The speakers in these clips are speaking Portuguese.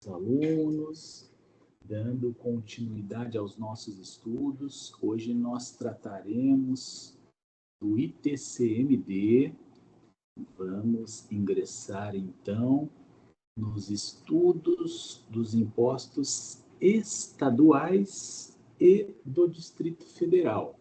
alunos, dando continuidade aos nossos estudos. Hoje nós trataremos do ITCMD. Vamos ingressar, então, nos estudos dos impostos estaduais e do Distrito Federal.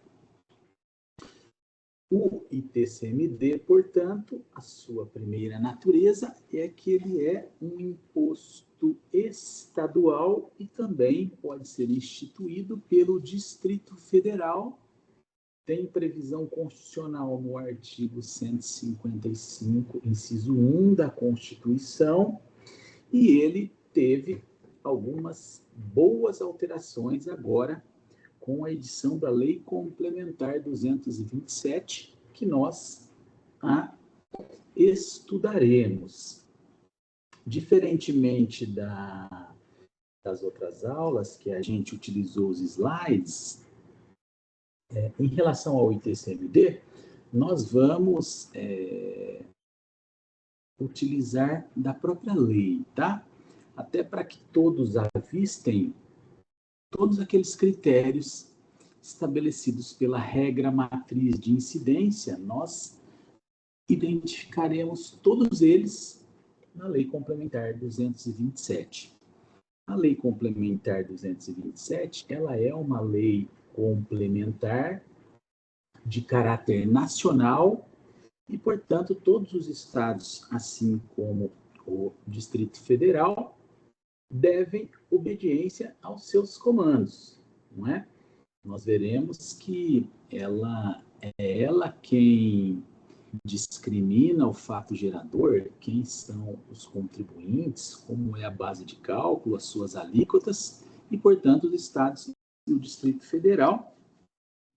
O ITCMD, portanto, a sua primeira natureza é que ele é um imposto estadual e também pode ser instituído pelo Distrito Federal. Tem previsão constitucional no artigo 155, inciso 1 da Constituição, e ele teve algumas boas alterações agora com a edição da Lei Complementar 227, que nós estudaremos. Diferentemente das outras aulas, que a gente utilizou os slides, em relação ao ITCMD, nós vamos utilizar da própria lei, tá? Até para que todos avistem todos aqueles critérios estabelecidos pela regra matriz de incidência, nós identificaremos todos eles na Lei Complementar 227. A Lei Complementar 227, ela é uma lei complementar de caráter nacional e, portanto, todos os estados, assim como o Distrito Federal, devem obediência aos seus comandos, não é? Nós veremos que ela quem discrimina o fato gerador, quem são os contribuintes, como é a base de cálculo, as suas alíquotas, e, portanto, os estados e o Distrito Federal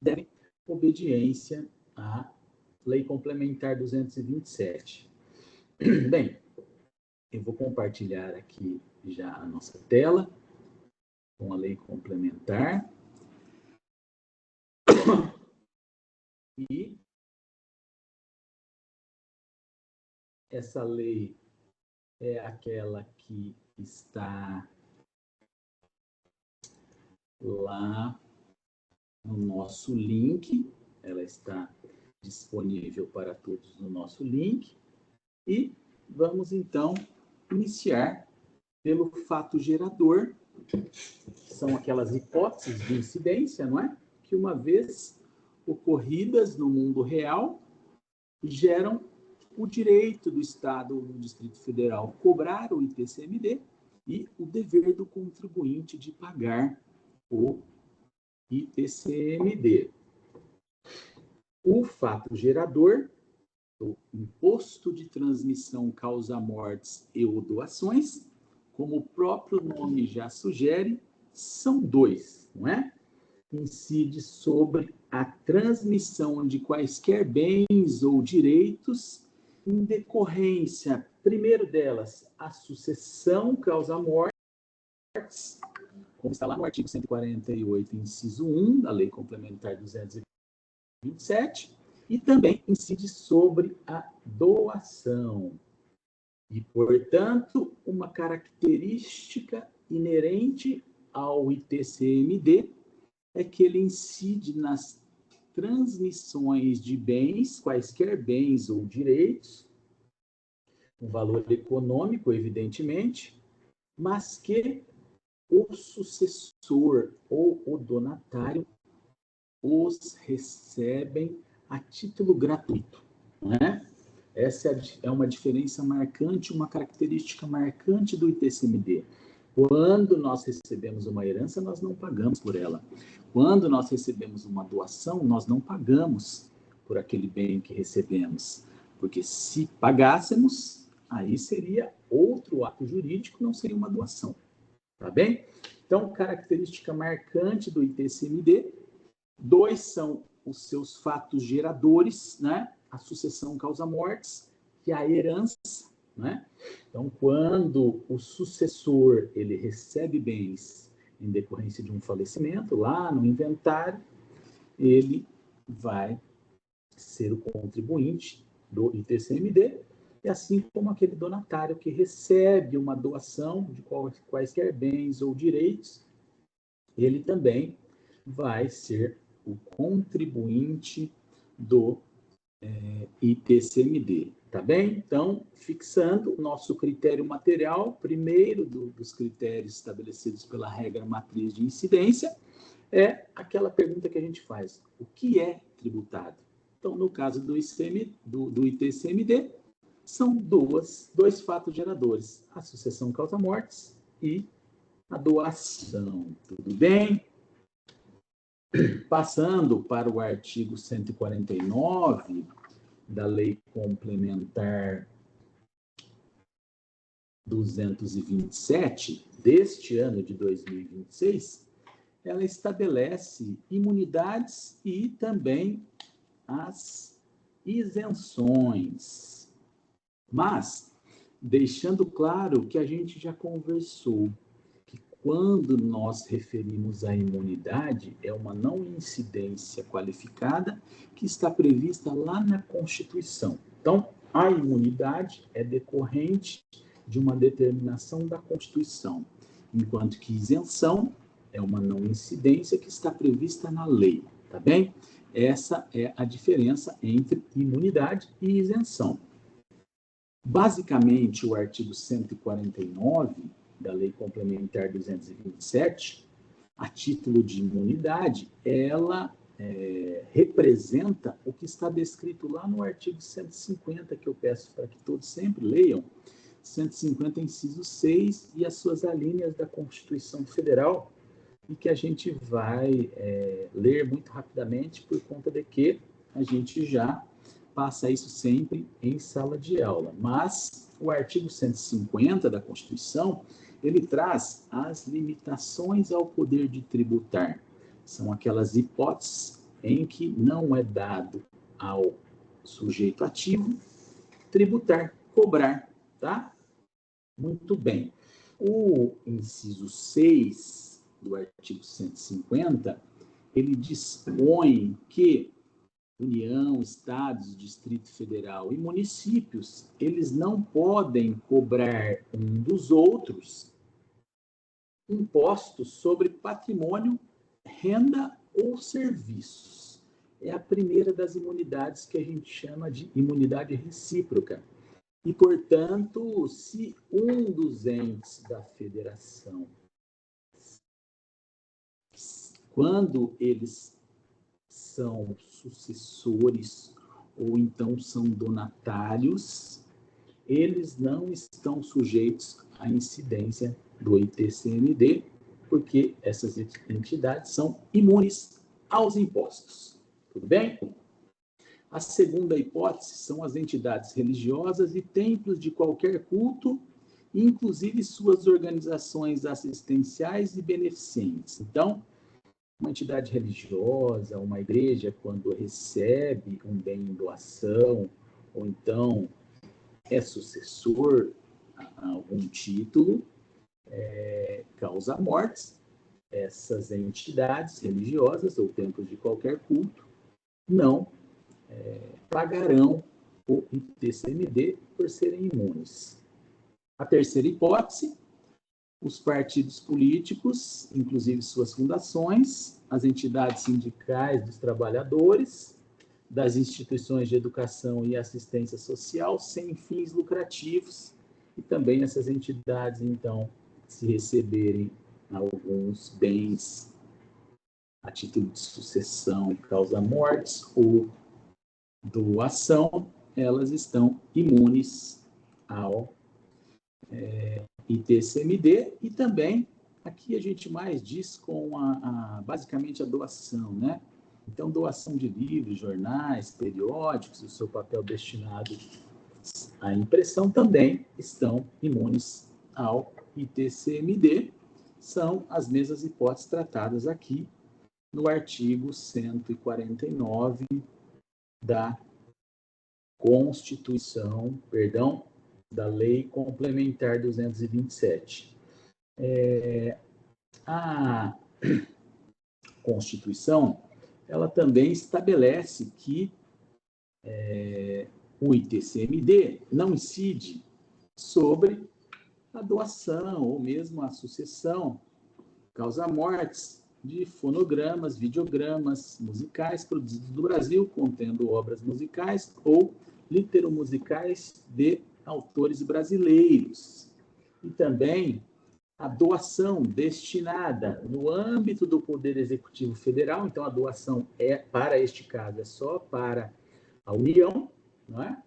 devem obediência à Lei Complementar 227. Bem, eu vou compartilhar aqui já a nossa tela com a Lei Complementar. E essa lei é aquela que está lá no nosso link. Ela está disponível para todos no nosso link. E vamos, então, iniciar pelo fato gerador, que são aquelas hipóteses de incidência, não é? Que, uma vez ocorridas no mundo real, geram o direito do Estado ou do Distrito Federal cobrar o ITCMD e o dever do contribuinte de pagar o ITCMD. O fato gerador, o imposto de transmissão causa-mortes e ou doações, como o próprio nome já sugere, são dois, não é? Incide sobre a transmissão de quaisquer bens ou direitos em decorrência, primeiro delas, a sucessão causa-mortes, como está lá no artigo 148, inciso 1 da Lei Complementar 227, e também incide sobre a doação. E, portanto, uma característica inerente ao ITCMD é que ele incide nas transmissões de bens, quaisquer bens ou direitos, um valor econômico, evidentemente, mas que o sucessor ou o donatário os recebem a título gratuito, não é? Essa é uma diferença marcante, uma característica marcante do ITCMD. Quando nós recebemos uma herança, nós não pagamos por ela. Quando nós recebemos uma doação, nós não pagamos por aquele bem que recebemos. Porque se pagássemos, aí seria outro ato jurídico, não seria uma doação. Tá bem? Então, característica marcante do ITCMD, dois são os seus fatos geradores, né? A sucessão causa-mortes e a herança, né? Então, quando o sucessor ele recebe bens em decorrência de um falecimento, lá no inventário, ele vai ser o contribuinte do ITCMD, e assim como aquele donatário que recebe uma doação de quaisquer bens ou direitos, ele também vai ser o contribuinte do ITCMD, tá bem? Então, fixando o nosso critério material, primeiro dos critérios estabelecidos pela regra matriz de incidência, é aquela pergunta que a gente faz: o que é tributado? Então, no caso do ITCMD, são dois fatos geradores: a sucessão causa-mortes e a doação. Tudo bem? Passando para o artigo 149 da Lei Complementar 227 deste ano de 2026, ela estabelece imunidades e também as isenções. Mas, deixando claro que a gente já conversou, que quando nós referimos à imunidade, é uma não incidência qualificada que está prevista lá na Constituição. Então, a imunidade é decorrente de uma determinação da Constituição, enquanto que isenção é uma não incidência que está prevista na lei, tá bem? Essa é a diferença entre imunidade e isenção. Basicamente, o artigo 149 da Lei Complementar 227, a título de imunidade, ela representa o que está descrito lá no artigo 150, que eu peço para que todos sempre leiam, 150, inciso 6, e as suas alíneas da Constituição Federal, e que a gente vai ler muito rapidamente, por conta de que a gente já passa isso sempre em sala de aula. Mas o artigo 150 da Constituição, ele traz as limitações ao poder de tributar. São aquelas hipóteses em que não é dado ao sujeito ativo tributar, cobrar, tá? Muito bem. O inciso 6 do artigo 150, ele dispõe que União, Estados, Distrito Federal e municípios, eles não podem cobrar um dos outros impostos sobre patrimônio, renda ou serviços. É a primeira das imunidades que a gente chama de imunidade recíproca. E, portanto, se um dos entes da federação, quando eles são sucessores ou então são donatários, eles não estão sujeitos à incidência do ITCMD, porque essas entidades são imunes aos impostos. Tudo bem? A segunda hipótese são as entidades religiosas e templos de qualquer culto, inclusive suas organizações assistenciais e beneficentes. Então, uma entidade religiosa, uma igreja, quando recebe um bem em doação, ou então é sucessor a algum título, causa mortes, essas entidades religiosas ou templos de qualquer culto não pagarão o ITCMD por serem imunes. A terceira hipótese, os partidos políticos, inclusive suas fundações, as entidades sindicais dos trabalhadores, das instituições de educação e assistência social sem fins lucrativos, e também essas entidades, então, se receberem alguns bens a título de sucessão, causa-mortes ou doação, elas estão imunes ao ITCMD, e também aqui a gente mais diz com basicamente a doação, né? Então, doação de livros, jornais, periódicos, o seu papel destinado à impressão também estão imunes ao ITCMD. São as mesmas hipóteses tratadas aqui no artigo 149 da Constituição, da Lei Complementar 227. A Constituição, ela também estabelece que o ITCMD não incide sobre a doação ou mesmo a sucessão, causa-mortes de fonogramas, videogramas musicais produzidos no Brasil, contendo obras musicais ou literomusicais de autores brasileiros. E também a doação destinada no âmbito do Poder Executivo Federal, então a doação para este caso, é só para a União, não é?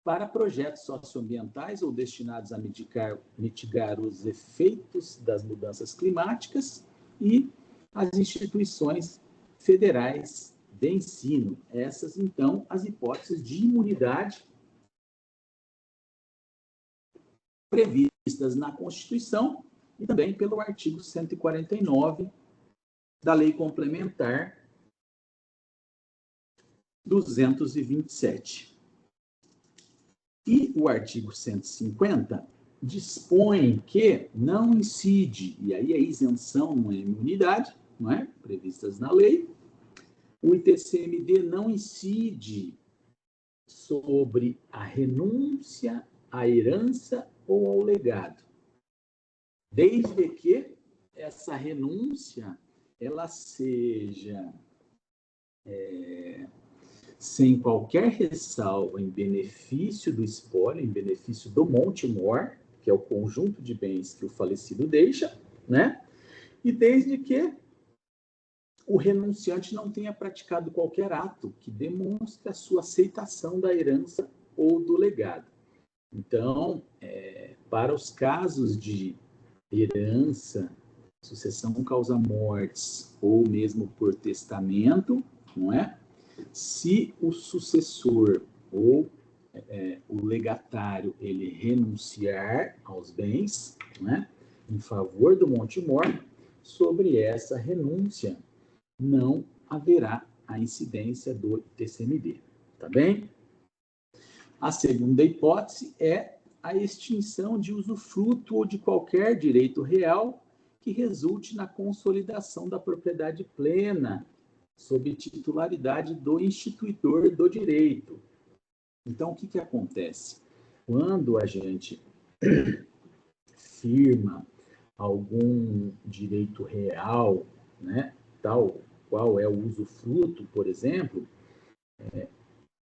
Para projetos socioambientais ou destinados a mitigar os efeitos das mudanças climáticas e as instituições federais de ensino. Essas, então, as hipóteses de imunidade previstas na Constituição e também pelo artigo 149 da Lei Complementar 227. E o artigo 150 dispõe que não incide, e aí a isenção não é imunidade, não é? Previstas na lei, o ITCMD não incide sobre a renúncia, a herança ou ao legado, desde que essa renúncia ela seja sem qualquer ressalva em benefício do espólio, em benefício do Monte-Mor, que é o conjunto de bens que o falecido deixa, né? E desde que o renunciante não tenha praticado qualquer ato que demonstre a sua aceitação da herança ou do legado. Então, para os casos de herança, sucessão causa-mortes ou mesmo por testamento, não é? Se o sucessor ou o legatário ele renunciar aos bens, né, em favor do Monte-Mor, sobre essa renúncia não haverá a incidência do ITCMD, tá bem? A segunda hipótese é a extinção de usufruto ou de qualquer direito real que resulte na consolidação da propriedade plena sob titularidade do instituidor do direito. Então, o que acontece? Quando a gente firma algum direito real, né, tal qual é o usufruto, por exemplo,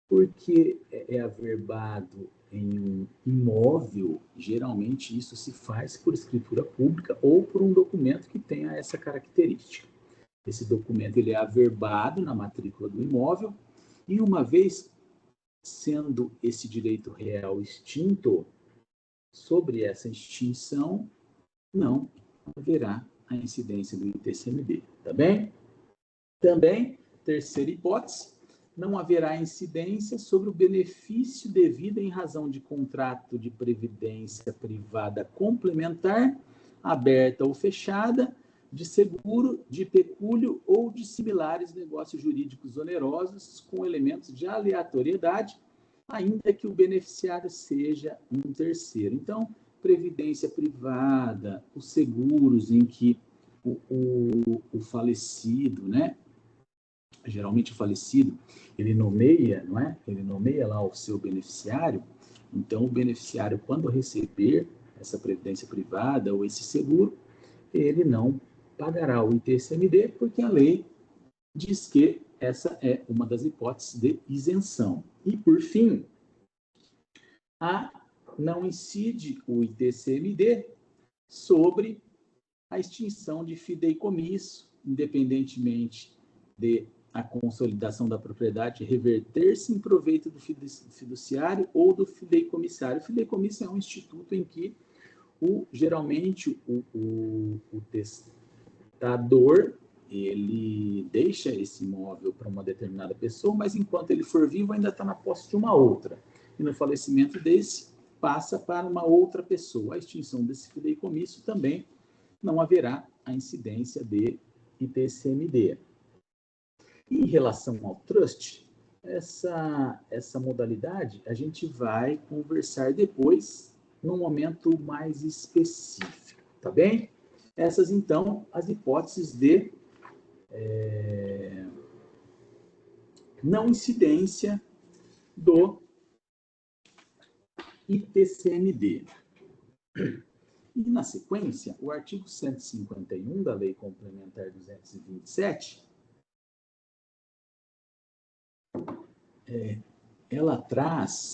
porque é averbado em um imóvel, geralmente isso se faz por escritura pública ou por um documento que tenha essa característica. Esse documento ele é averbado na matrícula do imóvel e, uma vez sendo esse direito real extinto, sobre essa extinção não haverá a incidência do ITCMD, tá bem? Também, terceira hipótese, não haverá incidência sobre o benefício devido em razão de contrato de previdência privada complementar, aberta ou fechada, de seguro, de pecúlio ou de similares negócios jurídicos onerosos com elementos de aleatoriedade, ainda que o beneficiário seja um terceiro. Então, previdência privada, os seguros em que o falecido, né? Geralmente o falecido, ele nomeia, não é? Ele nomeia lá o seu beneficiário. Então, o beneficiário, quando receber essa previdência privada ou esse seguro, ele não pagará o ITCMD, porque a lei diz que essa é uma das hipóteses de isenção. E, por fim, não incide o ITCMD sobre a extinção de fideicomisso, independentemente de a consolidação da propriedade reverter-se em proveito do fiduciário ou do fideicomissário. O fideicomisso é um instituto em que geralmente o testador ele deixa esse imóvel para uma determinada pessoa, mas enquanto ele for vivo ainda está na posse de uma outra. E no falecimento desse, passa para uma outra pessoa. A extinção desse fideicomisso também não haverá a incidência de ITCMD. Em relação ao trust, essa modalidade a gente vai conversar depois, num momento mais específico, tá bem? Essas, então, as hipóteses de não incidência do ITCMD. E, na sequência, o artigo 151 da Lei Complementar 227,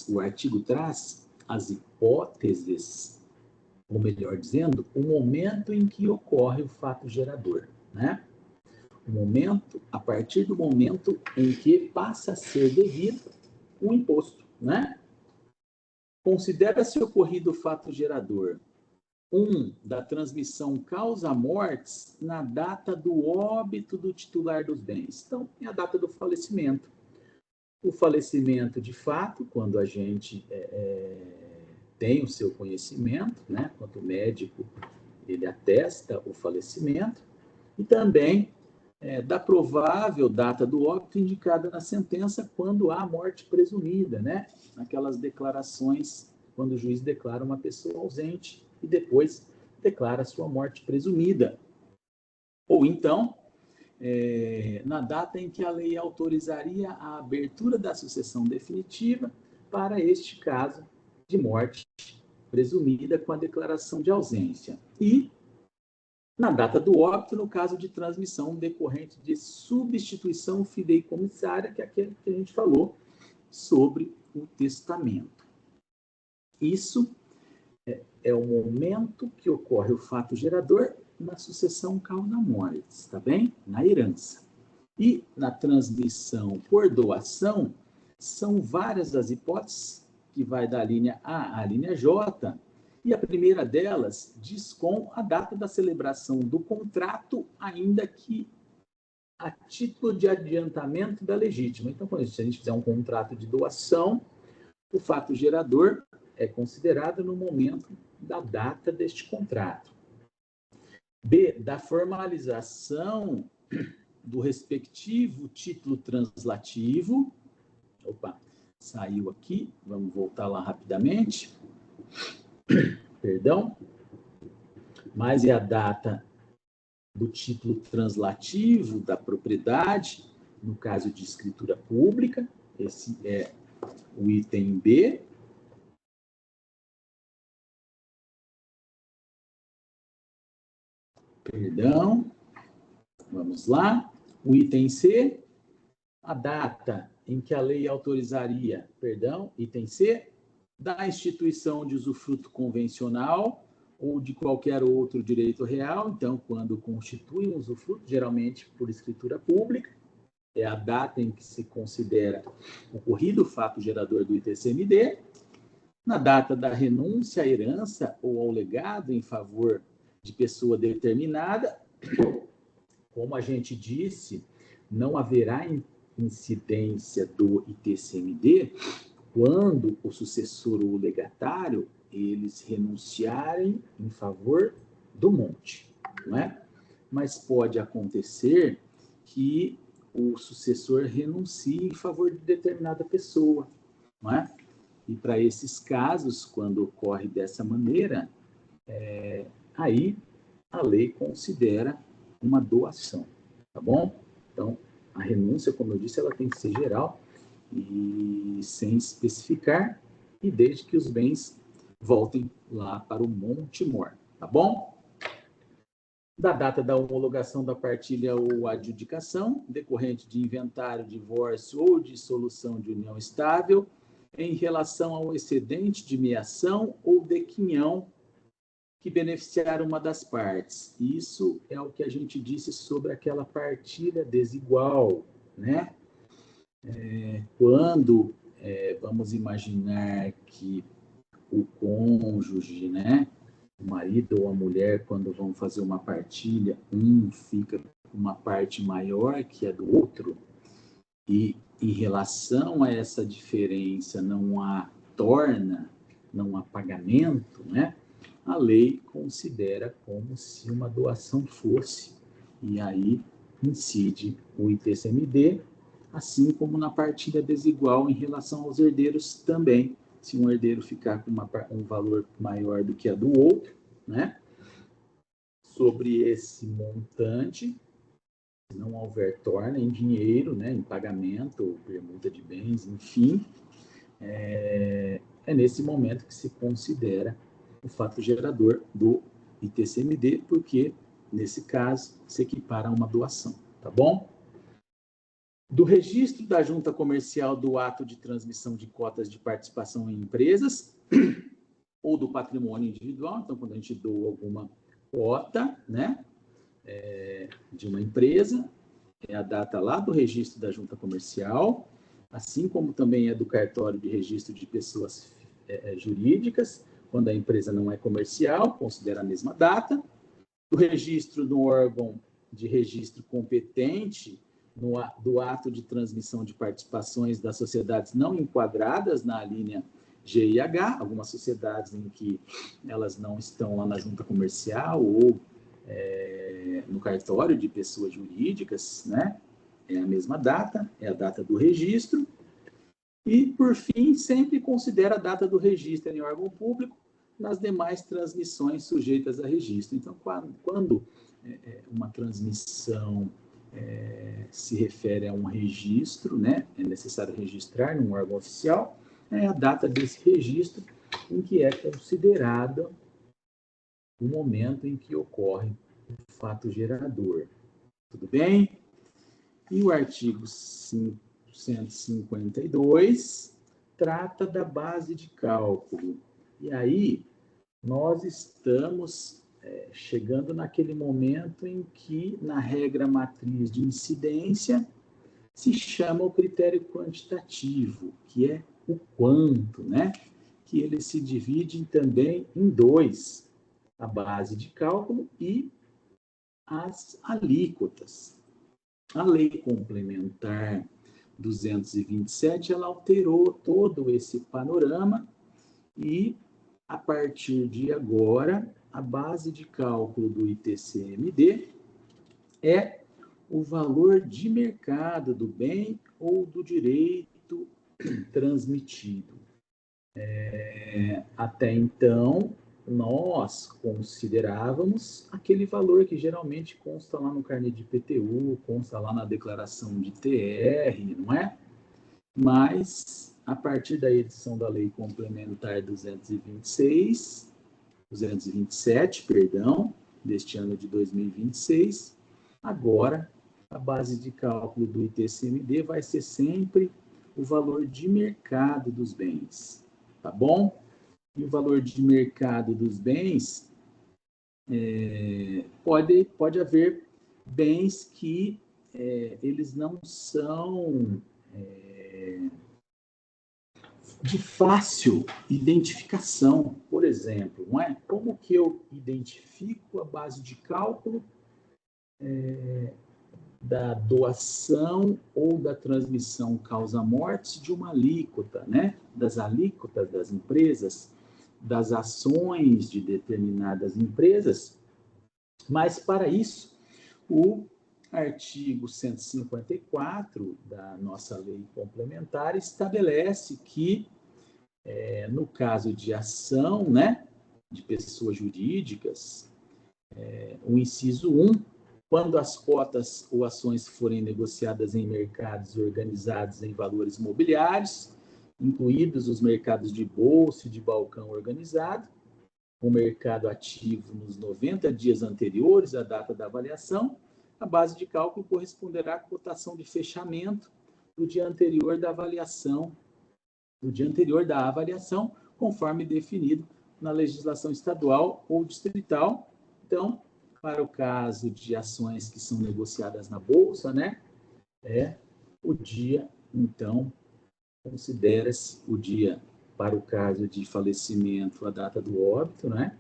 o artigo traz as hipóteses, ou melhor dizendo, o momento em que ocorre o fato gerador, né? A partir do momento em que passa a ser devido o imposto, né? Considera-se ocorrido o fato gerador da transmissão causa-mortes na data do óbito do titular dos bens. Então, é a data do falecimento. O falecimento, de fato, quando a gente tem o seu conhecimento, né? Quando o médico ele atesta o falecimento, e também da provável data do óbito indicada na sentença quando há morte presumida, né? Naquelas declarações, quando o juiz declara uma pessoa ausente e depois declara sua morte presumida. Ou então, na data em que a lei autorizaria a abertura da sucessão definitiva para este caso de morte presumida com a declaração de ausência. E na data do óbito, no caso de transmissão decorrente de substituição fideicomissária, que é aquele que a gente falou sobre o testamento. Isso é o momento que ocorre o fato gerador na sucessão causa-mortis, tá bem? Na herança. E na transmissão por doação, são várias as hipóteses, que vai da linha A à linha J, e a primeira delas diz com a data da celebração do contrato, ainda que a título de adiantamento da legítima. Então, quando a gente fizer um contrato de doação, o fato gerador é considerado no momento da data deste contrato. B, da formalização do respectivo título translativo. Opa, saiu aqui, vamos voltar lá rapidamente. Perdão. Mas é a data do título translativo da propriedade, no caso de escritura pública. Esse é o item B. Perdão. Vamos lá. O item C, a data em que a lei autorizaria, item C, da instituição de usufruto convencional ou de qualquer outro direito real. Então, quando constitui um usufruto, geralmente por escritura pública, é a data em que se considera ocorrido o fato gerador do ITCMD. Na data da renúncia à herança ou ao legado em favor de pessoa determinada, como a gente disse, não haverá incidência do ITCMD quando o sucessor ou o legatário eles renunciarem em favor do monte, não é? Mas pode acontecer que o sucessor renuncie em favor de determinada pessoa, não é? E para esses casos, quando ocorre dessa maneira, aí a lei considera uma doação, tá bom? Então, a renúncia, como eu disse, ela tem que ser geral e sem especificar, e desde que os bens voltem lá para o monte mor, tá bom? Da data da homologação da partilha ou adjudicação, decorrente de inventário, divórcio ou dissolução de união estável, em relação ao excedente de meação ou de quinhão que beneficiar uma das partes. Isso é o que a gente disse sobre aquela partilha desigual, né? Quando vamos imaginar que o cônjuge, né, o marido ou a mulher, quando vão fazer uma partilha, um fica com uma parte maior que a do outro, e em relação a essa diferença não há torna, não há pagamento, né? A lei considera como se uma doação fosse, e aí incide o ITCMD, assim como na partilha desigual em relação aos herdeiros também. Se um herdeiro ficar com um valor maior do que a do outro, né? Sobre esse montante, se não houver torna em dinheiro, né, em pagamento, ou permuta de bens, enfim, é nesse momento que se considera o fato gerador do ITCMD, porque, nesse caso, se equipara a uma doação, tá bom? Do registro da junta comercial do ato de transmissão de cotas de participação em empresas ou do patrimônio individual, então, quando a gente doa alguma cota, né, de uma empresa, é a data lá do registro da junta comercial, assim como também é do cartório de registro de pessoas jurídicas, quando a empresa não é comercial, considera a mesma data. Do registro no órgão de registro competente, do ato de transmissão de participações das sociedades não enquadradas na linha G e H, algumas sociedades em que elas não estão lá na junta comercial ou no cartório de pessoas jurídicas, né? É a mesma data, é a data do registro. E, por fim, sempre considera a data do registro em órgão público nas demais transmissões sujeitas a registro. Então, quando uma transmissão se refere a um registro, né, é necessário registrar num órgão oficial, é a data desse registro em que é considerado o momento em que ocorre o fato gerador. Tudo bem? E o artigo 152 trata da base de cálculo. E aí, nós estamos chegando naquele momento em que, na regra matriz de incidência, se chama o critério quantitativo, que é o quanto, né? Que ele se divide também em dois, a base de cálculo e as alíquotas. A lei complementar 227, ela alterou todo esse panorama e, a partir de agora, a base de cálculo do ITCMD é o valor de mercado do bem ou do direito transmitido. Até então, nós considerávamos aquele valor que geralmente consta lá no carnê de IPTU, consta lá na declaração de TR, não é? Mas, a partir da edição da Lei Complementar 227, deste ano de 2026, agora a base de cálculo do ITCMD vai ser sempre o valor de mercado dos bens, tá bom? E o valor de mercado dos bens, pode haver bens que eles não são de fácil identificação. Por exemplo, não é? Como que eu identifico a base de cálculo da doação ou da transmissão causa-mortes de uma alíquota, né? Das alíquotas das empresas, das ações de determinadas empresas, mas para isso o artigo 154 da nossa lei complementar estabelece que, no caso de ação, né, de pessoas jurídicas, o inciso 1, quando as cotas ou ações forem negociadas em mercados organizados em valores mobiliários, incluídos os mercados de bolsa e de balcão organizado, o mercado ativo nos 90 dias anteriores à data da avaliação, a base de cálculo corresponderá à cotação de fechamento do dia anterior da avaliação, conforme definido na legislação estadual ou distrital. Então, para o caso de ações que são negociadas na bolsa, né, o dia, então, considera-se o dia para o caso de falecimento, a data do óbito, né?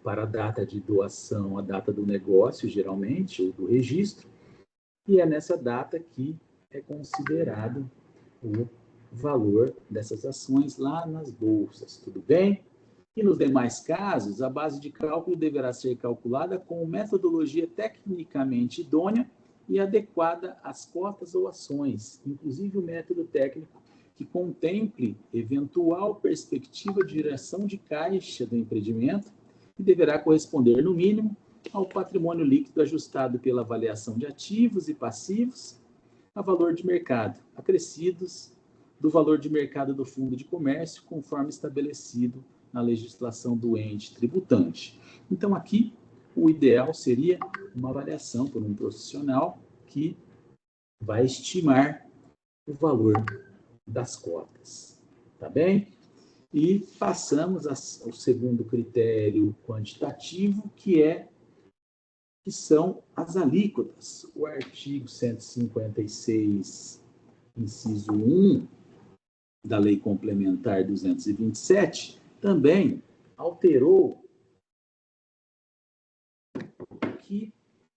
Para a data de doação, a data do negócio, geralmente, ou do registro, e é nessa data que é considerado o valor dessas ações lá nas bolsas, tudo bem? E nos demais casos, a base de cálculo deverá ser calculada com metodologia tecnicamente idônea e adequada às cotas ou ações, inclusive o método técnico que contemple eventual perspectiva de geração de caixa do empreendimento e deverá corresponder, no mínimo, ao patrimônio líquido ajustado pela avaliação de ativos e passivos a valor de mercado, acrescidos do valor de mercado do fundo de comércio, conforme estabelecido na legislação do ente tributante. Então, aqui, o ideal seria uma avaliação por um profissional que vai estimar o valor das cotas, tá bem? E passamos ao segundo critério quantitativo, que são as alíquotas. O artigo 156, inciso 1 da Lei Complementar 227, também alterou o que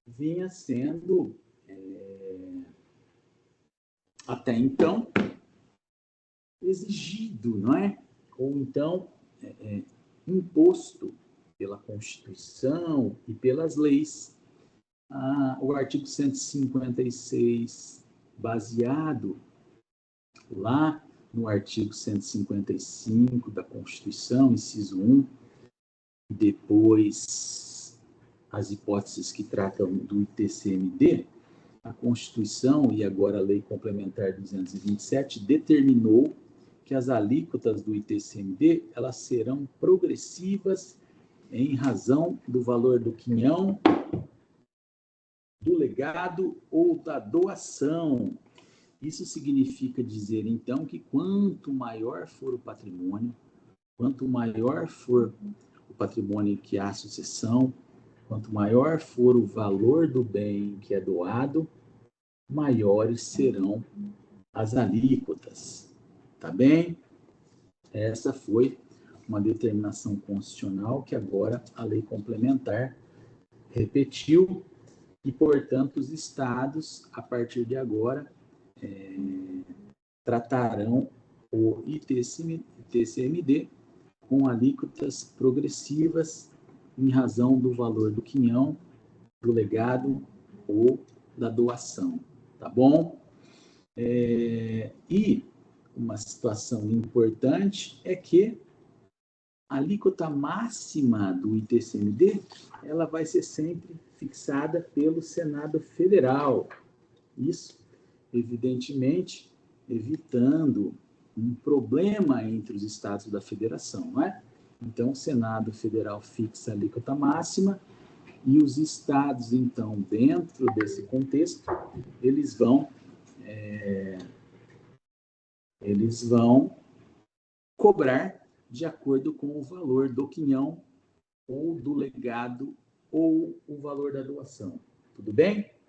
vinha sendo, até então, exigido, não é? Ou então, imposto pela Constituição e pelas leis. O artigo 156, baseado lá no artigo 155 da Constituição, inciso 1, e depois as hipóteses que tratam do ITCMD, a Constituição e agora a Lei Complementar 227 determinou que as alíquotas do ITCMD elas serão progressivas em razão do valor do quinhão, do legado ou da doação. Isso significa dizer, então, que quanto maior for o patrimônio, quanto maior for o patrimônio que há sucessão, quanto maior for o valor do bem que é doado, maiores serão as alíquotas. Tá bem? Essa foi uma determinação constitucional que agora a lei complementar repetiu e, portanto, os estados, a partir de agora, tratarão o ITCMD com alíquotas progressivas em razão do valor do quinhão, do legado ou da doação, tá bom? E uma situação importante é que a alíquota máxima do ITCMD, ela vai ser sempre fixada pelo Senado Federal. Isso, evidentemente, evitando um problema entre os estados da federação, não é? Então, o Senado Federal fixa a alíquota máxima e os estados, então, dentro desse contexto, eles vão cobrar de acordo com o valor do quinhão ou do legado ou o valor da doação. Tudo bem?